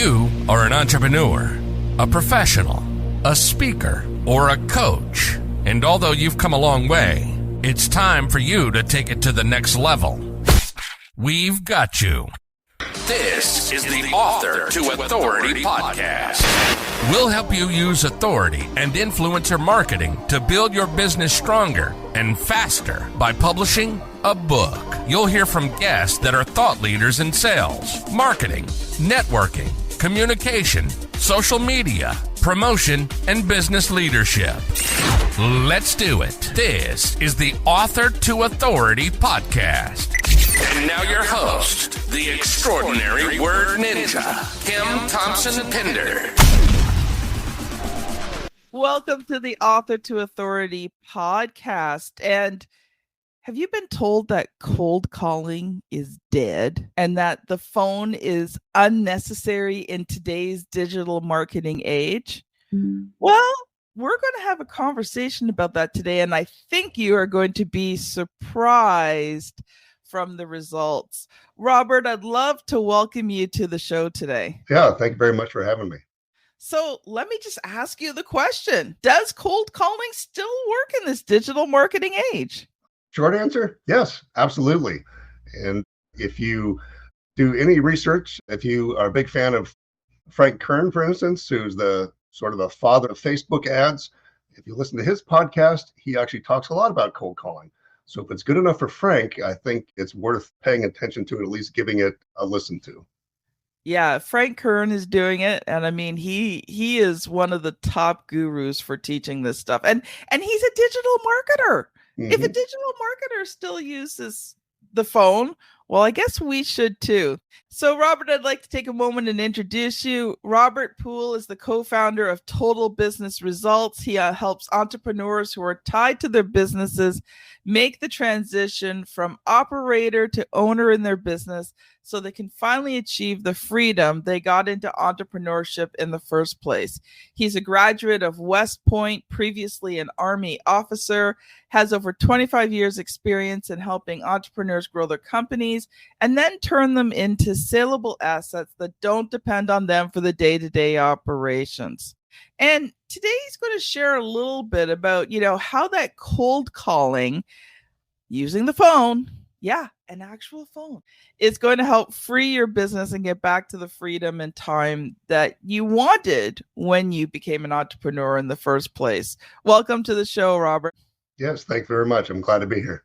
you are an entrepreneur, a professional, a speaker, or a coach, and although you've come a long way, it's time for you to take it to the next level. We've got you. This is the Author to Authority podcast. We'll help you use authority and influencer marketing to build your business stronger and faster by publishing a book. You'll hear from guests that are thought leaders in sales, marketing, networking, communication, social media, promotion, and business leadership. Let's do it. This is the Author to Authority podcast. And now your host, the extraordinary word ninja, Thompson-Pinder. Welcome to the Author to Authority podcast. And have you been told that cold calling is dead and that the phone is unnecessary in today's digital marketing age? Well, we're going to have a conversation about that today, and I think you are going to be surprised from the results. Robert, I'd love to welcome you to the show today. Yeah, thank you very much for having me. So let me just ask you the question. Does cold calling still work in this digital marketing age? Short answer, yes, absolutely. And if you do any research, if you are a big fan of Frank Kern, for instance, who's the sort of the father of Facebook ads, if you listen to his podcast, he actually talks a lot about cold calling. So if it's good enough for Frank, I think it's worth paying attention to, at least giving it a listen to. Yeah, Frank Kern is doing it. And I mean, he is one of the top gurus for teaching this stuff. And he's a digital marketer. Mm-hmm. If a digital marketer still uses the phone, well, I guess we should too. So, Robert, I'd like to take a moment and introduce you. Robert Poole is the co-founder of Total Business Results. He helps entrepreneurs who are tied to their businesses make the transition from operator to owner in their business so they can finally achieve the freedom they got into entrepreneurship in the first place. He's a graduate of West Point, previously an Army officer, has over 25 years experience in helping entrepreneurs grow their companies and then turn them into saleable assets that don't depend on them for the day-to-day operations. And today he's going to share a little bit about, how that cold calling using the phone, an actual phone, is going to help free your business and get back to the freedom and time that you wanted when you became an entrepreneur in the first place. Welcome to the show, Robert. Yes, thanks very much. I'm glad to be here.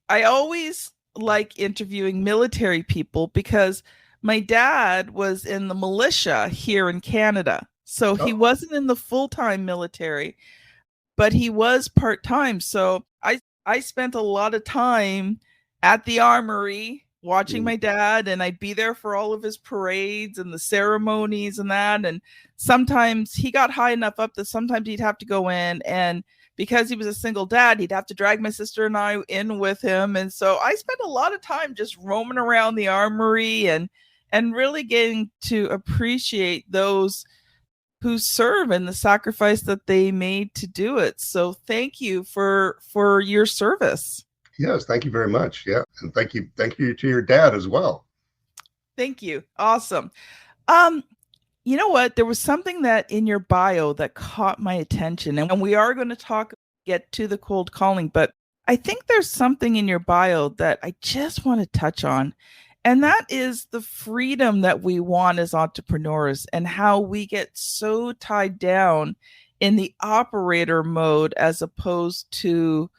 I always like interviewing military people because my dad was in the militia here in Canada. So he wasn't in the full-time military, but he was part-time. So I spent a lot of time at the armory watching my dad, and I'd be there for all of his parades and the ceremonies and that. And sometimes he got high enough up that sometimes he'd have to go in, and because he was a single dad, he'd have to drag my sister and I in with him. And so I spent a lot of time just roaming around the armory and really getting to appreciate those who serve and the sacrifice that they made to do it. So thank you for your service. Yes, thank you very much. Yeah. And thank you to your dad as well. Thank you. Awesome. You know what? There was something that in your bio that caught my attention, and we are going to get to the cold calling, but I think there's something in your bio that I just want to touch on. And that is the freedom that we want as entrepreneurs and how we get so tied down in the operator mode as opposed to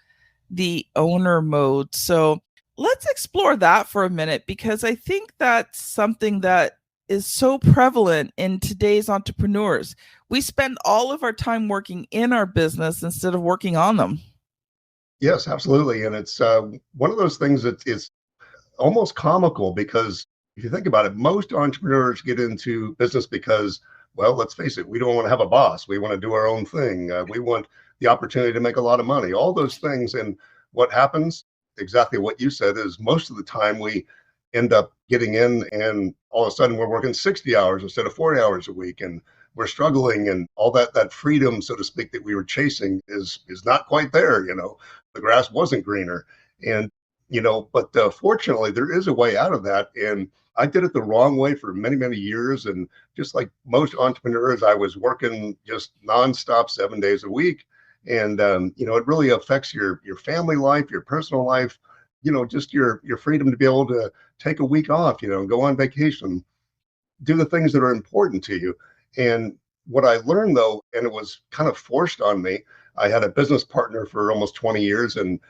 the owner mode. So let's explore that for a minute, because I think that's something that is so prevalent in today's entrepreneurs. We spend all of our time working in our business instead of working on them. Yes, absolutely. And it's one of those things that is almost comical, because if you think about it, most entrepreneurs get into business because, well, let's face it, we don't want to have a boss. We want to do our own thing. We want the opportunity to make a lot of money, all those things. And what happens, exactly what you said, is most of the time we end up getting in and all of a sudden we're working 60 hours instead of 40 hours a week. And we're struggling, and all that freedom, so to speak, that we were chasing is not quite there. The grass wasn't greener. And But fortunately, there is a way out of that. And I did it the wrong way for many, many years. And just like most entrepreneurs, I was working just nonstop 7 days a week. And, it really affects your family life, your personal life, just your freedom to be able to take a week off, go on vacation, do the things that are important to you. And what I learned though, and it was kind of forced on me, I had a business partner for almost 20 years. And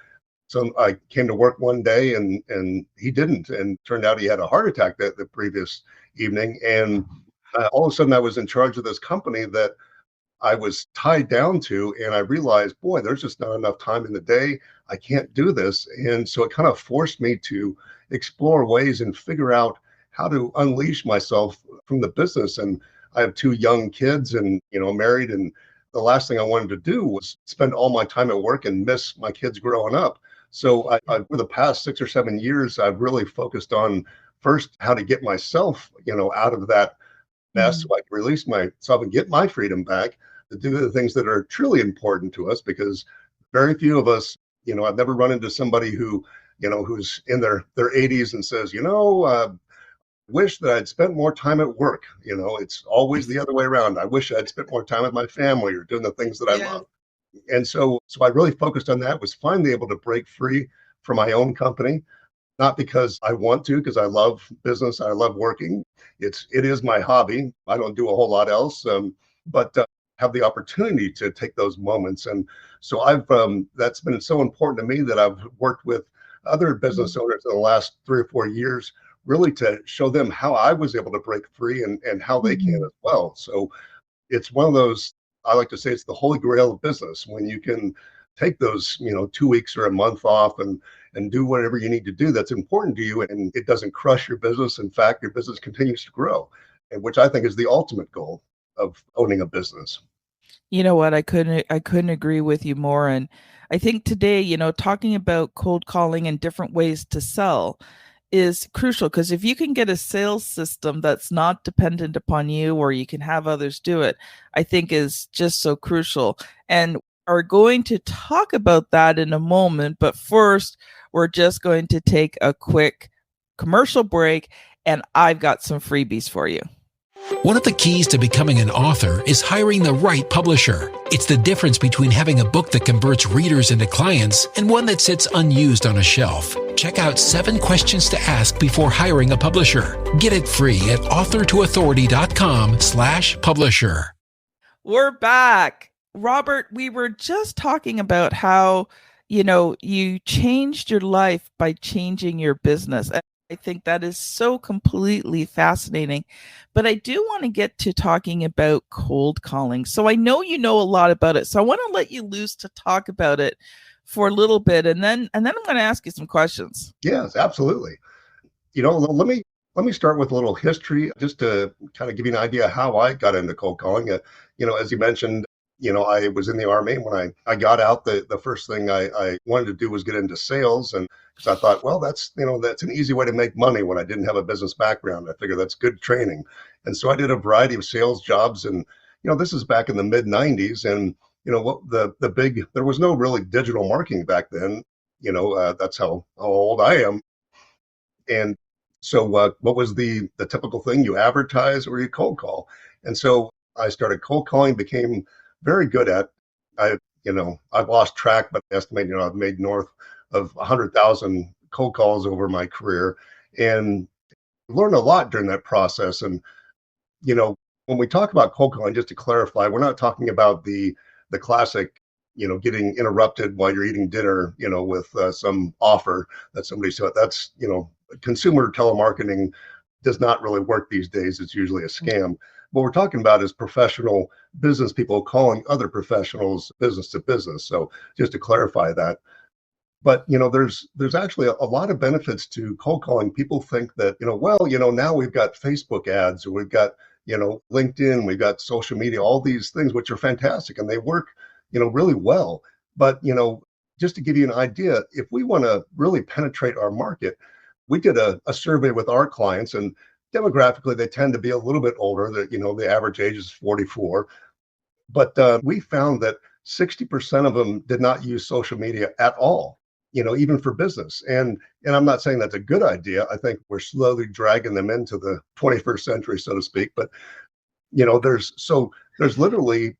so I came to work one day and he didn't, and turned out he had a heart attack the previous evening. And all of a sudden I was in charge of this company that I was tied down to, and I realized, boy, there's just not enough time in the day. I can't do this. And so it kind of forced me to explore ways and figure out how to unleash myself from the business. And I have two young kids and, married. And the last thing I wanted to do was spend all my time at work and miss my kids growing up. So for the past 6 or 7 years, I've really focused on first how to get myself, out of that mess, so I can release myself and get my freedom back to do the things that are truly important to us, because very few of us, I've never run into somebody who, who's in their 80s and says, wish that I'd spent more time at work. It's always the other way around. I wish I'd spent more time with my family or doing the things that I love. And so I really focused on that, was finally able to break free from my own company, not because I want to, because I love business, I love working. It is my hobby. I don't do a whole lot else, but have the opportunity to take those moments. And so that's been so important to me that I've worked with other business owners in the last 3 or 4 years, really to show them how I was able to break free and how they can as well. So it's one of those, I like to say it's the holy grail of business, when you can take those, 2 weeks or a month off and do whatever you need to do that's important to you, and it doesn't crush your business. In fact, your business continues to grow, and which I think is the ultimate goal of owning a business. You know what? I couldn't agree with you more. And I think today, talking about cold calling and different ways to sell is crucial, because if you can get a sales system that's not dependent upon you, or you can have others do it, I think is just so crucial. And are going to talk about that in a moment. But first, we're just going to take a quick commercial break, and I've got some freebies for you. One of the keys to becoming an author is hiring the right publisher. It's the difference between having a book that converts readers into clients and one that sits unused on a shelf. Check out 7 questions to ask before hiring a publisher. Get it free at authortoauthority.com/publisher. We're back. Robert, we were just talking about how, you changed your life by changing your business. I think that is so completely fascinating. But I do want to get to talking about cold calling. So I know you know a lot about it. So I want to let you loose to talk about it for a little bit, and then I'm going to ask you some questions. Yes, absolutely. Let me start with a little history, just to kind of give you an idea how I got into cold calling. As you mentioned, I was in the Army. When I got out, the first thing I wanted to do was get into sales. And so I thought, well, that's an easy way to make money when I didn't have a business background. I figured that's good training. And so I did a variety of sales jobs. And, this is back in the mid 90s. And, there was no really digital marketing back then. That's how old I am. And so what was the typical thing? You advertise or you cold call. And so I started cold calling, became very good at. I've lost track, but I estimate, I've made north of 100,000 cold calls over my career, and learned a lot during that process. And, when we talk about cold calling, just to clarify, we're not talking about the classic, getting interrupted while you're eating dinner, with some offer that somebody said. That's, consumer telemarketing does not really work these days. It's usually a scam. What we're talking about is professional business people calling other professionals business to business. So just to clarify that. But, there's actually a lot of benefits to cold calling. People think that, now we've got Facebook ads, or we've got, LinkedIn, we've got social media, all these things, which are fantastic, and they work, really well. But, just to give you an idea, if we want to really penetrate our market, we did a survey with our clients, and demographically, they tend to be a little bit older. The average age is 44. But we found that 60% of them did not use social media at all. even for business. And I'm not saying that's a good idea. I think we're slowly dragging them into the 21st century, so to speak. But there's literally,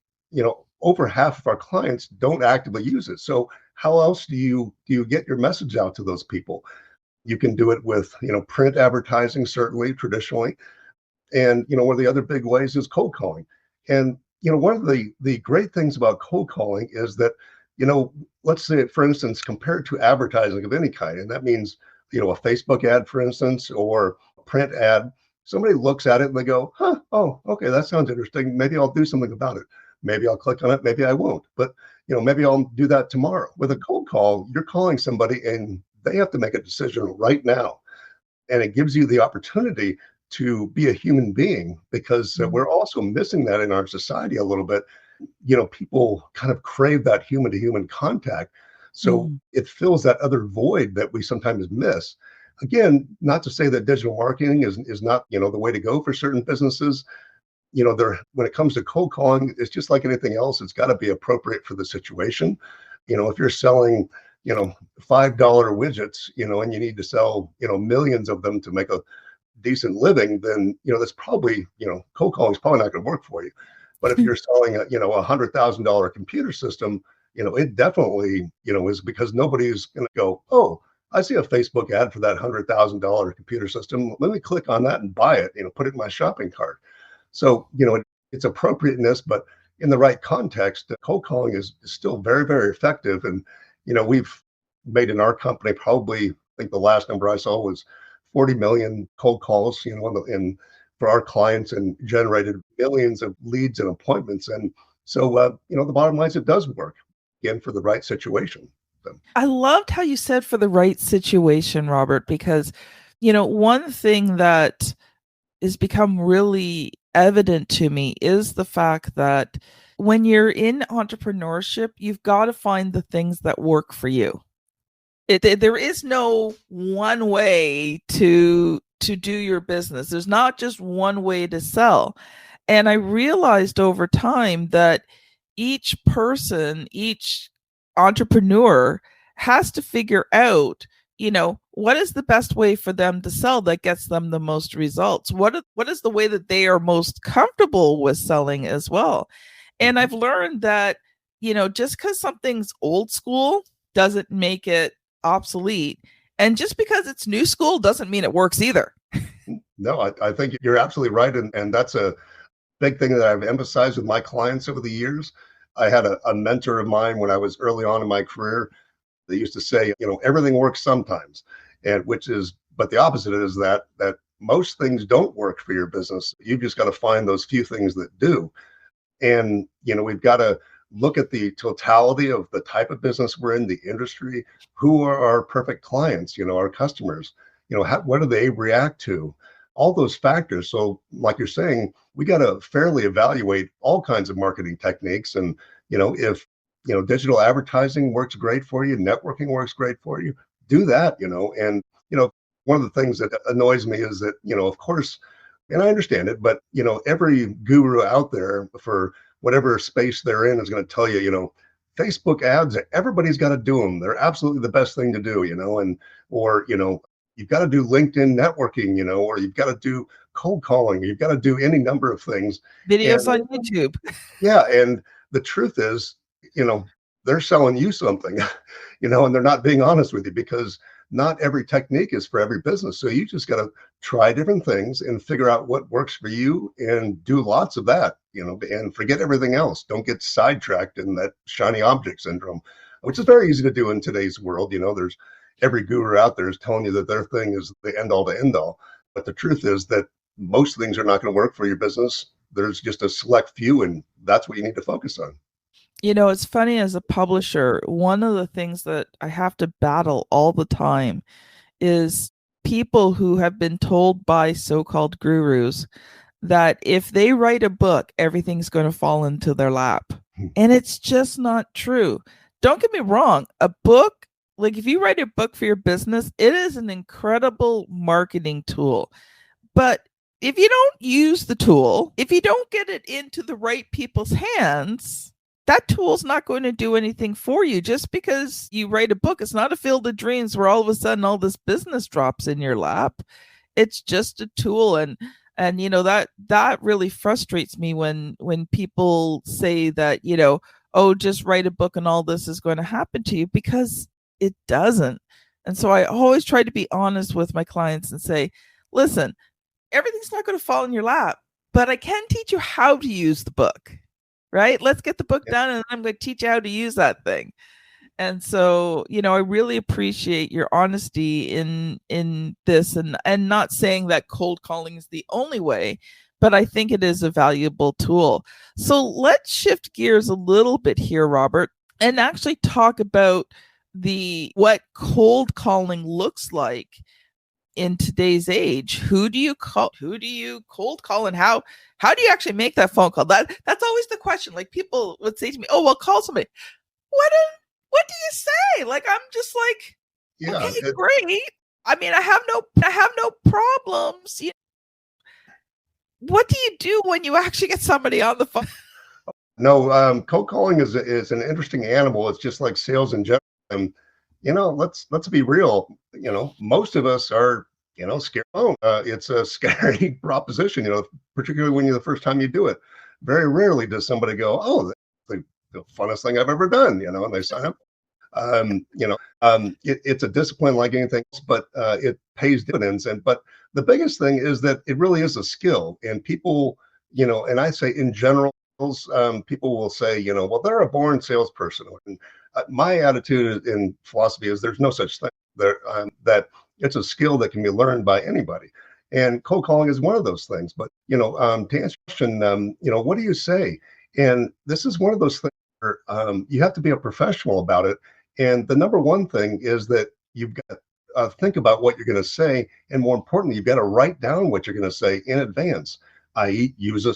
over half of our clients don't actively use it. So how else do you get your message out to those people? You can do it with, print advertising, certainly traditionally. And, one of the other big ways is cold calling. And, one of the great things about cold calling is that, let's say, for instance, compared to advertising of any kind, and that means, a Facebook ad, for instance, or a print ad, somebody looks at it and they go, oh, okay, that sounds interesting. Maybe I'll do something about it. Maybe I'll click on it. Maybe I won't. But, maybe I'll do that tomorrow. With a cold call, you're calling somebody and they have to make a decision right now. And it gives you the opportunity to be a human being, because we're also missing that in our society a little bit. People kind of crave that human to human contact. So it fills that other void that we sometimes miss. Again, not to say that digital marketing is not, the way to go for certain businesses. When it comes to cold calling, it's just like anything else. It's got to be appropriate for the situation. If you're selling, $5 widgets, and you need to sell, millions of them to make a decent living, then, that's probably, cold calling is probably not going to work for you. But if you're selling a, $100,000 computer system, it definitely, is, because nobody's going to go, oh, I see a Facebook ad for that $100,000 computer system. Let me click on that and buy it, put it in my shopping cart. So, it's appropriateness, but in the right context, cold calling is still very, very effective. And, we've made in our company, probably, I think the last number I saw was 40 million cold calls, for our clients, and generated millions of leads and appointments. And so, the bottom line is it does work, again, for the right situation. So. I loved how you said for the right situation, Robert, because, one thing that has become really evident to me is the fact that when you're in entrepreneurship, you've got to find the things that work for you. There is no one way to do your business. There's not just one way to sell. And I realized over time that each person, each entrepreneur has to figure out, what is the best way for them to sell that gets them the most results? What is the way that they are most comfortable with selling as well? And I've learned that, just because something's old school doesn't make it obsolete. And just because it's new school doesn't mean it works either. No, I think you're absolutely right. And that's a big thing that I've emphasized with my clients over the years. I had a mentor of mine when I was early on in my career. They used to say, everything works sometimes, but the opposite is that most things don't work for your business. You've just got to find those few things that do. And, we've got to look at the totality of the type of business we're in, the industry, who are our perfect clients, our customers, what do they react to? All those factors. So like you're saying, we got to fairly evaluate all kinds of marketing techniques. And, if, digital advertising works great for you, networking works great for you, do that, and, one of the things that annoys me is that, of course, and I understand it, but, every guru out there for whatever space they're in is going to tell you, Facebook ads, everybody's got to do them. They're absolutely the best thing to do, or you've got to do LinkedIn networking, or you've got to do cold calling. You've got to do any number of things. Videos on YouTube. Yeah. And the truth is, they're selling you something, and they're not being honest with you, because not every technique is for every business. So you just got to try different things and figure out what works for you and do lots of that, and forget everything else. Don't get sidetracked in that shiny object syndrome, which is very easy to do in today's world. There's every guru out there is telling you that their thing is the end all to end all. But the truth is that most things are not going to work for your business. There's just a select few, and that's what you need to focus on. It's funny, as a publisher, one of the things that I have to battle all the time is people who have been told by so-called gurus that if they write a book, everything's going to fall into their lap. And it's just not true. Don't get me wrong. A book, like if you write a book for your business, it is an incredible marketing tool. But if you don't use the tool, if you don't get it into the right people's hands, that tool's not going to do anything for you. Just because you write a book, it's not a Field of Dreams where all of a sudden all this business drops in your lap. It's just a tool. And that really frustrates me when people say that, oh, just write a book and all this is going to happen to you, because it doesn't. And so I always try to be honest with my clients and say, listen, everything's not going to fall in your lap, but I can teach you how to use the book, right? Let's get the book done, and I'm going to teach you how to use that thing. And so, I really appreciate your honesty in this, and not saying that cold calling is the only way, but I think it is a valuable tool. So let's shift gears a little bit here, Robert, and actually talk about what cold calling looks like in today's age. Who do you call? Who do you cold call, and how do you actually make that phone call? That's always the question. Like, people would say to me, "Oh, well, call somebody." What do you say? Like, I'm just like, okay, great. I mean, I have no problems. What do you do when you actually get somebody on the phone? No, cold calling is an interesting animal. It's just like sales in general. And, let's be real. Most of us are, scared. It's a scary proposition, particularly when you're the first time you do it. Very rarely does somebody go, oh, that's the funnest thing I've ever done, and they sign up. It's a discipline like anything else, but it pays dividends. But the biggest thing is that it really is a skill. And people, and I say in general, people will say, well, they're a born salesperson. And my attitude and philosophy is there's no such thing. That it's a skill that can be learned by anybody. And cold calling is one of those things. But, to answer your question, what do you say? And this is one of those things where you have to be a professional about it. And the number one thing is that you've got to think about what you're going to say. And more importantly, you've got to write down what you're going to say in advance, i.e. use a,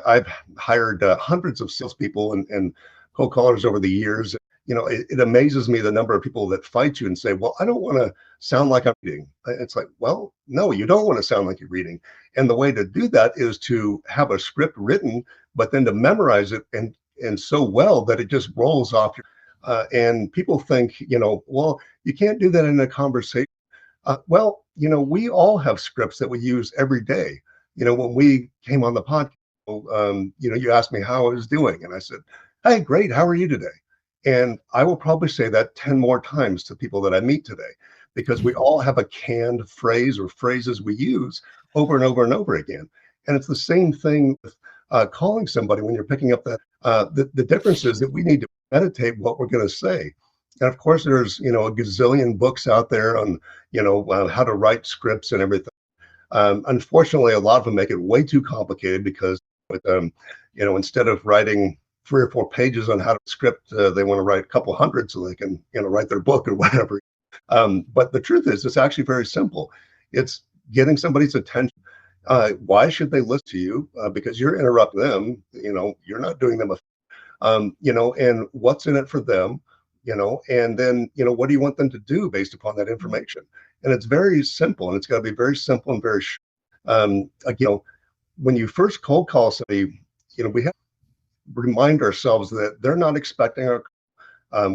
I've hired hundreds of salespeople and cold callers over the years. It amazes me the number of people that fight you and say, well, I don't want to sound like I'm reading. It's like, well, no, you don't want to sound like you're reading. And the way to do that is to have a script written, but then to memorize it and so well that it just rolls off your and people think, well, you can't do that in a conversation. We all have scripts that we use every day. When we came on the podcast, you asked me how I was doing. And I said, hey, great. How are you today? And I will probably say that 10 more times to people that I meet today, because we all have a canned phrase or phrases we use over and over and over again. And it's the same thing with calling somebody when you're picking up that. The difference is that we need to meditate what we're going to say. And of course, there's, a gazillion books out there on, how to write scripts and everything. Unfortunately, a lot of them make it way too complicated because, instead of writing 3 or 4 pages on how to script, they want to write a couple hundred so they can, write their book or whatever. But the truth is, it's actually very simple. It's getting somebody's attention. Why should they listen to you? Because you're interrupting them. You're not doing them and what's in it for them, and then, what do you want them to do based upon that information? And it's very simple, and it's got to be very simple and very short. When you first cold call somebody, we have to remind ourselves that they're not expecting our,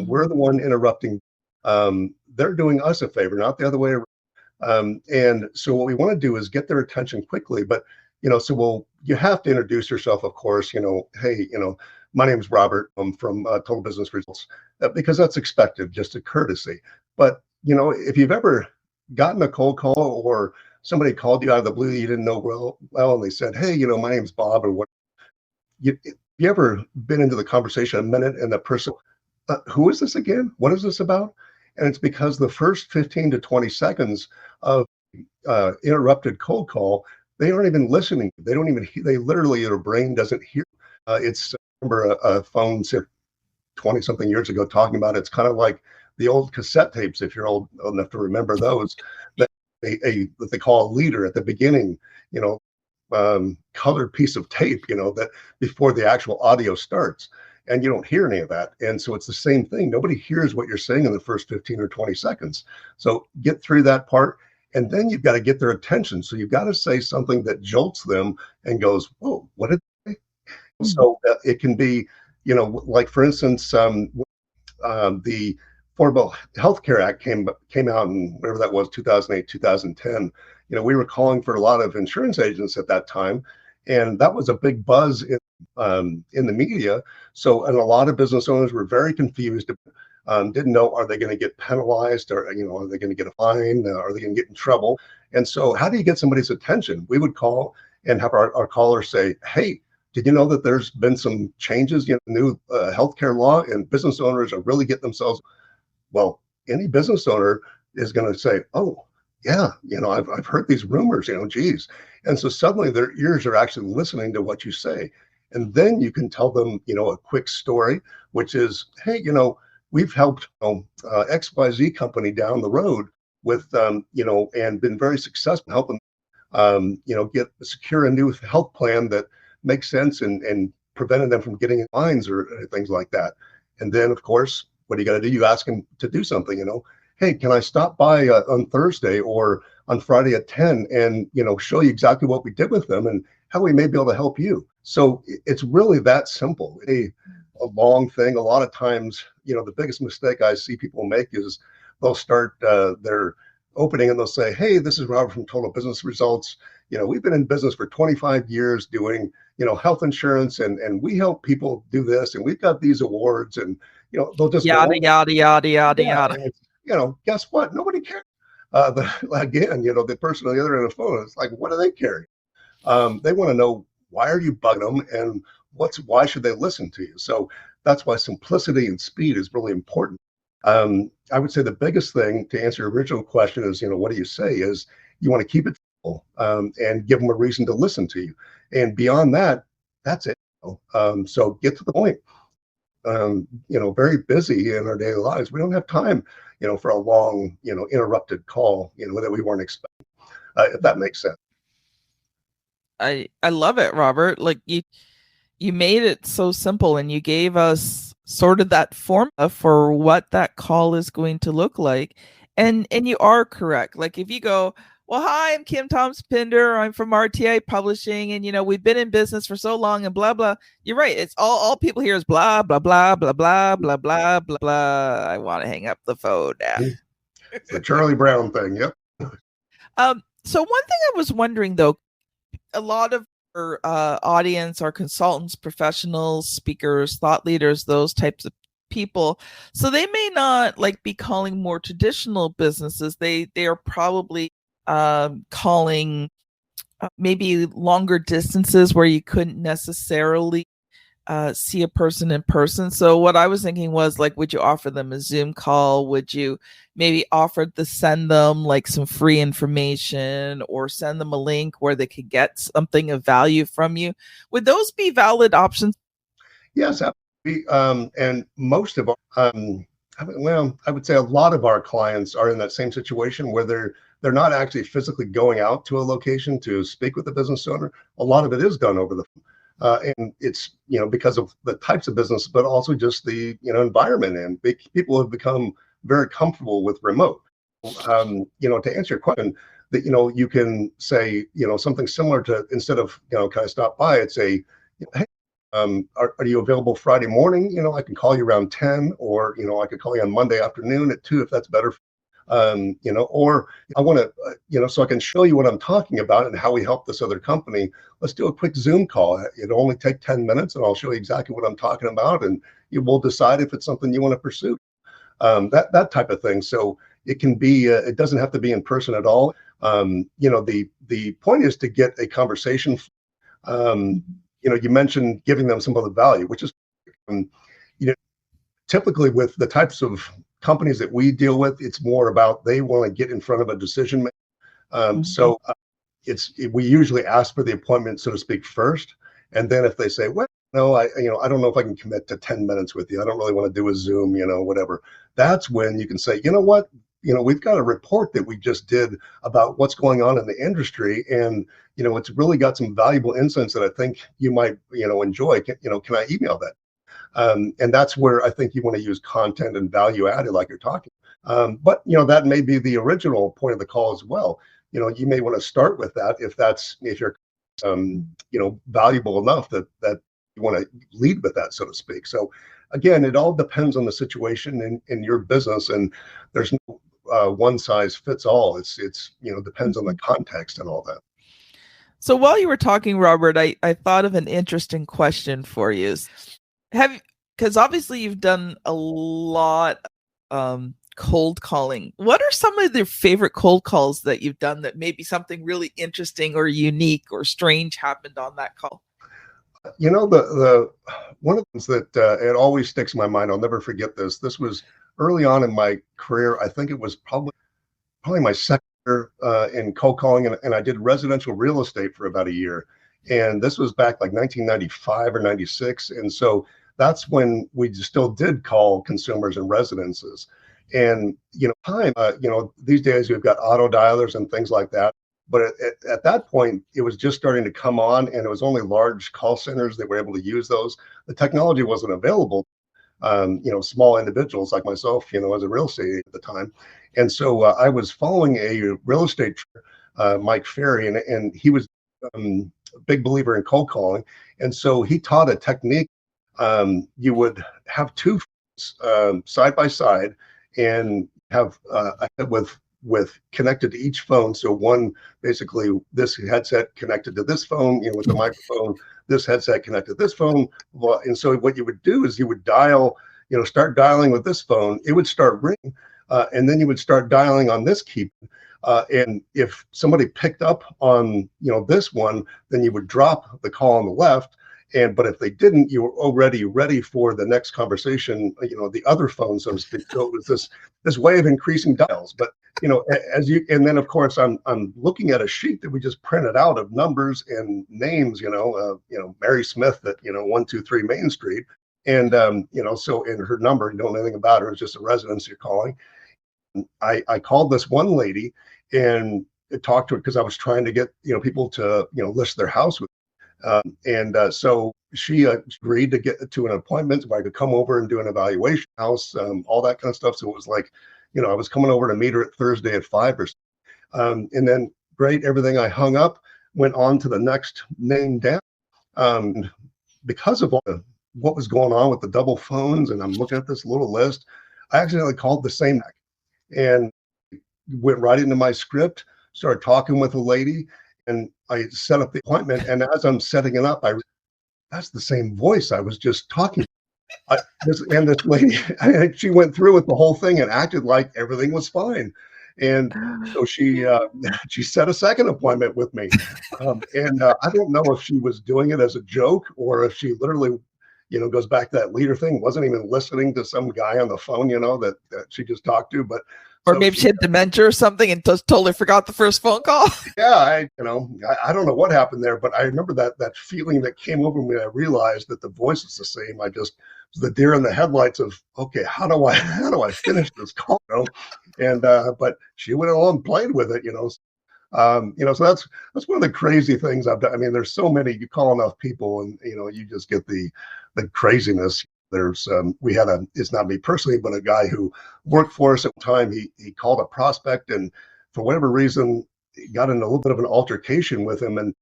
we're the one interrupting. They're doing us a favor, not the other way around. And so what we want to do is get their attention quickly, but, you have to introduce yourself, of course, hey, my name is Robert. I'm from Total Business Results, because that's expected, just a courtesy. But, if you've ever gotten a cold call or somebody called you out of the blue you didn't know well, and they said, hey, my name's Bob, or what, you ever been into the conversation a minute and the person, who is this again? What is this about? And it's because the first 15 to 20 seconds of interrupted cold call, they aren't even listening. They don't even, they literally, their brain doesn't hear. It's, I remember a phone 20 something years ago talking about it's kind of like the old cassette tapes, if you're old enough to remember those, that that they call a leader at the beginning, colored piece of tape, that before the actual audio starts, and you don't hear any of that. And so it's the same thing. Nobody hears what you're saying in the first 15 or 20 seconds. So get through that part, and then you've got to get their attention. So you've got to say something that jolts them and goes, whoa, what did they say? So it can be, like for instance, the Affordable Health Care Act came out in whatever that was, 2008, 2010. We were calling for a lot of insurance agents at that time, and that was a big buzz in the media. So, and a lot of business owners were very confused. Didn't know, are they going to get penalized, or are they going to get a fine? Are they going to get in trouble? And so, how do you get somebody's attention? We would call and have our caller say, "Hey, did you know that there's been some changes in the new healthcare law, and business owners are really getting themselves?" Well, any business owner is going to say, "Oh, yeah, I've heard these rumors, geez." And so suddenly their ears are actually listening to what you say. And then you can tell them, a quick story, which is, "Hey, we've helped XYZ company down the road with, and been very successful helping, secure a new health plan that makes sense and prevented them from getting in lines or things like that." And then, of course, what do you got to do? You ask them to do something, "Hey, can I stop by on Thursday or on Friday at 10 and, show you exactly what we did with them and how we may be able to help you?" So it's really that simple. A long thing. A lot of times, the biggest mistake I see people make is they'll start their opening and they'll say, "Hey, this is Robert from Total Business Results. We've been in business for 25 years doing, health insurance, and we help people do this, and we've got these awards." And, they'll just yada, yada, yada, yada, yeah, yada. and guess what? Nobody cares. Again, the person on the other end of the phone is like, what do they care? They want to know, why are you bugging them, and why should they listen to you? So that's why simplicity and speed is really important. I would say the biggest thing to answer your original question is, what do you say? Is you want to keep it simple, and give them a reason to listen to you. And beyond that, that's it. So get to the point. Very busy in our daily lives. We don't have time, for a long, interrupted call, that we weren't expecting, if that makes sense. I love it, Robert. Like you made it so simple, and you gave us sort of that formula for what that call is going to look like. And you are correct. Like if you go, "Well, hi, I'm Kim Thompson-Pinder. I'm from RTA Publishing, and we've been in business for so long," and blah blah. You're right. It's all people hear is blah blah blah blah blah blah blah blah blah. I want to hang up the phone now. It's the Charlie Brown thing. Yep. So one thing I was wondering though, a lot of our audience are consultants, professionals, speakers, thought leaders, those types of people. So they may not be calling more traditional businesses. They are probably calling maybe longer distances where you couldn't necessarily see a person in person. So what I was thinking was, would you offer them a Zoom call? Would you maybe offer to send them some free information, or send them a link where they could get something of value from you? Would those be valid options? Yes, absolutely. And most of our, I would say a lot of our clients are in that same situation where they're not actually physically going out to a location to speak with the business owner. A lot of it is done over the phone. And it's, because of the types of business, but also just the, environment. And people have become very comfortable with remote. To answer your question, that, you can say, something similar to, instead of, can I stop by? It's a, "Hey, are you available Friday morning? I can call you around 10, or, I could call you on Monday afternoon at 2, if that's better. Or I want to, so I can show you what I'm talking about and how we help this other company. Let's do a quick Zoom call. It'll only take 10 minutes, and I'll show you exactly what I'm talking about, and you will decide if it's something you want to pursue." That type of thing. So it can be, it doesn't have to be in person at all. The point is to get a conversation. You mentioned giving them some of the value, which is, typically with the types of companies that we deal with, it's more about they want to get in front of a decision maker. So we usually ask for the appointment, so to speak, first, and then if they say, "Well, no, I don't know if I can commit to 10 minutes with you. I don't really want to do a Zoom, whatever." That's when you can say, "You know what? We've got a report that we just did about what's going on in the industry, and it's really got some valuable insights that I think you might enjoy. Can I email that?" And that's where I think you want to use content and value added, like you're talking. But that may be the original point of the call as well. You may want to start with that if you're valuable enough that you want to lead with that, so to speak. So again, it all depends on the situation in your business, and there's no one size fits all. It's depends on the context and all that. So while you were talking, Robert, I thought of an interesting question for you. Because obviously you've done a lot cold calling. What are some of your favorite cold calls that you've done that maybe something really interesting or unique or strange happened on that call? The one of the things that it always sticks in my mind, I'll never forget this. This was early on in my career. I think it was probably my second year in cold calling, and I did residential real estate for about a year. And this was back like 1995 or 96. And so that's when we still did call consumers and residences. And, these days we've got auto dialers and things like that. But at that point, it was just starting to come on, and it was only large call centers that were able to use those. The technology wasn't available, small individuals like myself, as a real estate at the time. And so I was following a real estate Mike Ferry, and he was a big believer in cold calling. And so he taught a technique. You would have two phones side by side and have with connected to each phone. So one, basically this headset connected to this phone, with the microphone, this headset connected to this phone. And so what you would do is you would dial, start dialing with this phone, it would start ringing, and then you would start dialing on this keypad. And if somebody picked up on, this one, then you would drop the call on the left. But if they didn't, you were already ready for the next conversation, the other phone, so to speak. So it was this way of increasing dials. But and then of course I'm looking at a sheet that we just printed out of numbers and names, Mary Smith at 123 Main Street, and so in her number, you don't know anything about her, it's just a residence you're calling. I called this one lady and talked to her because I was trying to get people to list their house with. So she agreed to get to an appointment where I could come over and do an evaluation house, all that kind of stuff. So it was like, I was coming over to meet her at Thursday at 5 or so. And then great, everything. I hung up, went on to the next name down. Because of what was going on with the double phones, and I'm looking at this little list, I accidentally called the same and went right into my script, started talking with a lady. And I set up the appointment, and as I'm setting it up, that's the same voice I was just talking. This lady, she went through with the whole thing and acted like everything was fine. And so she set a second appointment with me. And I don't know if she was doing it as a joke or if she literally, goes back to that leader thing, wasn't even listening to some guy on the phone, that she just talked to, but. Or so maybe she had dementia or something and just totally forgot the first phone call. Yeah, I don't know what happened there, but I remember that feeling that came over me. I realized that the voice is the same. I just was the deer in the headlights of, okay, how do I finish this call? And but she went along and played with it, So that's one of the crazy things I've done. I mean, there's so many. You call enough people, and you just get the craziness. There's it's not me personally, but a guy who worked for us at the time, he called a prospect, and for whatever reason, he got in a little bit of an altercation with him, and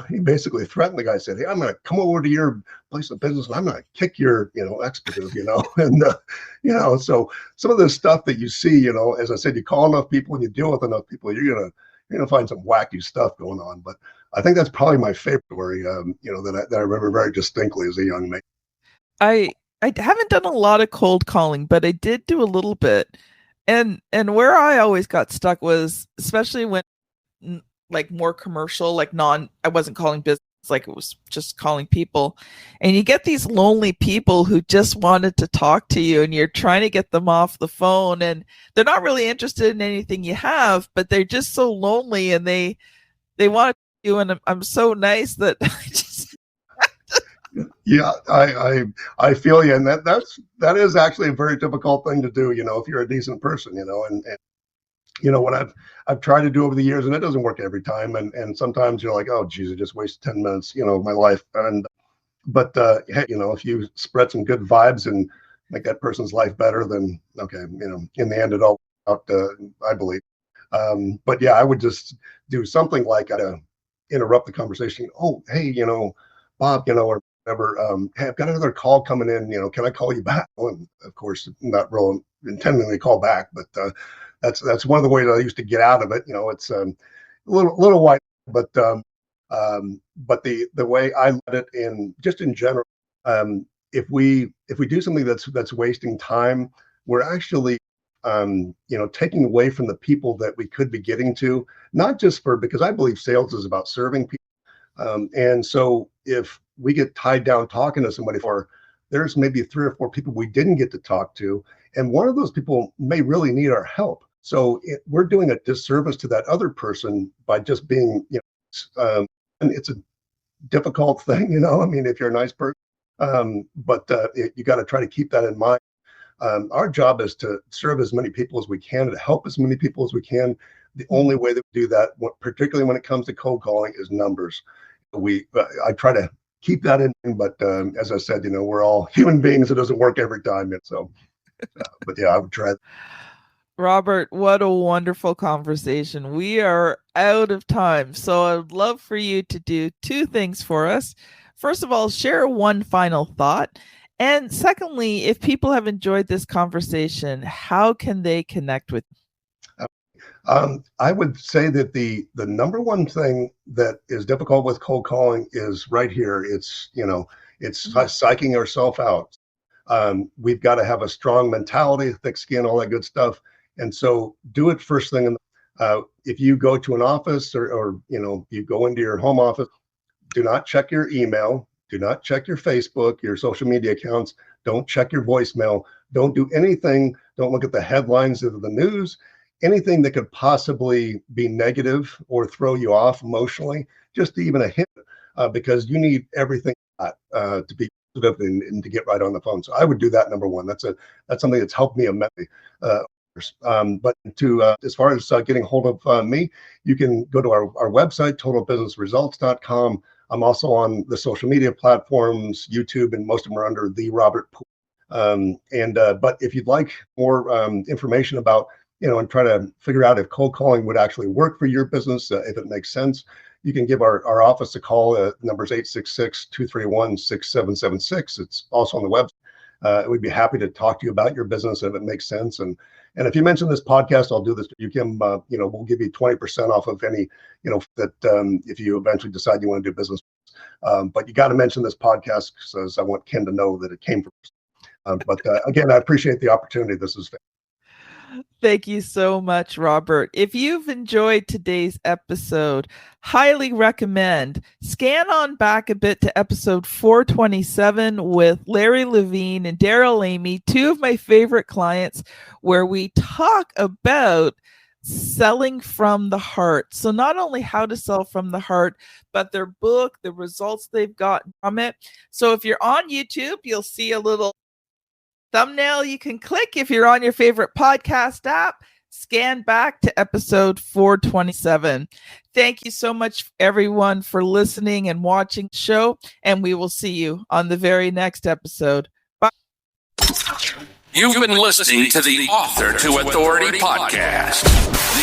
he basically threatened the guy, said, "Hey, I'm going to come over to your place of business and I'm going to kick your expletive," and so some of this stuff that you see, as I said, you call enough people and you deal with enough people, you're gonna find some wacky stuff going on. But I think that's probably my favorite story, that I remember very distinctly as a young man. I haven't done a lot of cold calling, but I did do a little bit. And where I always got stuck was, especially when like more commercial, I wasn't calling business, like it was just calling people. And you get these lonely people who just wanted to talk to you, and you're trying to get them off the phone, and they're not really interested in anything you have, but they're just so lonely, and they want you. And I'm so nice that I just Yeah, I feel you, and that is actually a very difficult thing to do, if you're a decent person, and what I've tried to do over the years, and it doesn't work every time, and sometimes you're like, oh geez, I just wasted 10 minutes, of my life, but hey, if you spread some good vibes and make that person's life better, then okay, in the end it all out, I believe. But yeah, I would just do something like interrupt the conversation. Oh, hey, Bob, or whatever, hey, I've got another call coming in, can I call you back? And of course, not real intending to call back, but that's one of the ways I used to get out of it. It's a little white, but the way I let it in, just in general, if we do something that's wasting time, we're actually taking away from the people that we could be getting to, not just because I believe sales is about serving people. And so if we get tied down talking to somebody there's maybe 3 or 4 people we didn't get to talk to, and one of those people may really need our help. So we're doing a disservice to that other person by just being, and it's a difficult thing, I mean, if you're a nice person, but you got to try to keep that in mind. Our job is to serve as many people as we can, to help as many people as we can. The only way that we do that, particularly when it comes to cold calling, is numbers. I try to keep that in, but as I said, we're all human beings. It doesn't work every time. And so, but yeah, I would try. Robert, what a wonderful conversation. We are out of time. So I would love for you to do 2 things for us. First of all, share one final thought. And secondly, if people have enjoyed this conversation, how can they connect with you? I would say that the number one thing that is difficult with cold calling is right here. It's psyching ourselves out. We've got to have a strong mentality, thick skin, all that good stuff. And so do it first thing. If you go to an office or you go into your home office, do not check your email. Do not check your Facebook, your social media accounts. Don't check your voicemail. Don't do anything. Don't look at the headlines of the news. Anything that could possibly be negative or throw you off emotionally, just even a hint, because you need everything to be positive and to get right on the phone. So I would do that, number one. That's something that's helped me immensely. But as far as getting hold of me, you can go to our website, totalbusinessresults.com. I'm also on the social media platforms, YouTube, and most of them are under the Robert Poole. But if you'd like more information about, and try to figure out if cold calling would actually work for your business, if it makes sense, you can give our office a call. Number's 866-231-6776. It's also on the website. We'd be happy to talk to you about your business if it makes sense. And if you mention this podcast, I'll do this to you, Kim. We'll give you 20% off of any, if you eventually decide you want to do business. But you got to mention this podcast because I want Kim to know that it came from us. But again, I appreciate the opportunity. This is fantastic. Thank you so much, Robert. If you've enjoyed today's episode, highly recommend scan on back a bit to episode 427 with Larry Levine and Daryl Amy, 2 of my favorite clients, where we talk about selling from the heart. So not only how to sell from the heart, but their book, the results they've gotten from it. So if you're on YouTube, you'll see a little thumbnail you can click. If you're on your favorite podcast app, scan back to episode 427. Thank you so much, everyone, for listening and watching the show, and we will see you on the very next episode. Bye. You've been listening to the Author to Authority podcast.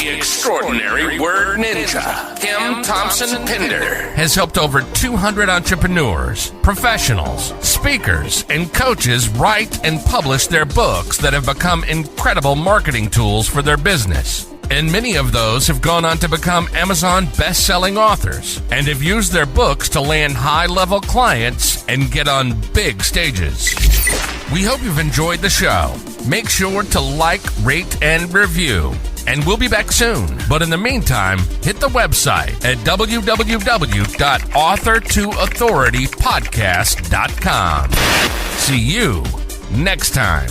The extraordinary word ninja, Kim Thompson-Pinder, has helped over 200 entrepreneurs, professionals, speakers, and coaches write and publish their books that have become incredible marketing tools for their business. And many of those have gone on to become Amazon best-selling authors and have used their books to land high-level clients and get on big stages. We hope you've enjoyed the show. Make sure to like, rate, and review. And we'll be back soon. But in the meantime, hit the website at www.authortoauthoritypodcast.com. See you next time.